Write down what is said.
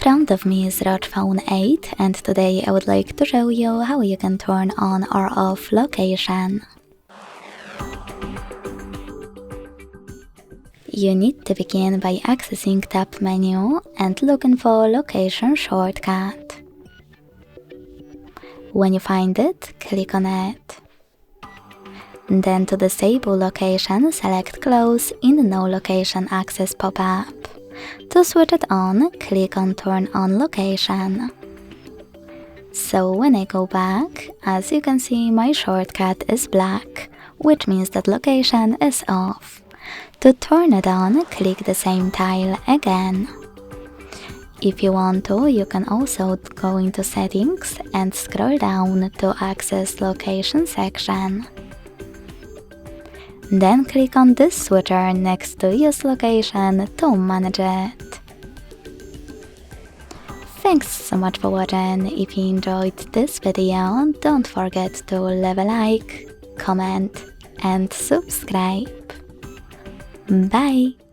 front of me is ROG Phone 8 and today I would like to show you how you can turn on or off location. You need to begin by accessing tab menu and looking for location shortcut. When you find it, click on it. Then to disable location, select Close in No Location Access pop-up. To switch it on, click on Turn on Location. So when I go back, as you can see, my shortcut is black, which means that location is off. To turn it on, click the same tile again. If you want to, you can also go into Settings and scroll down to access Location section. Then click on this switcher next to Use Location to manage it. Thanks so much for watching. If you enjoyed this video, don't forget to leave a like, comment and subscribe. Bye!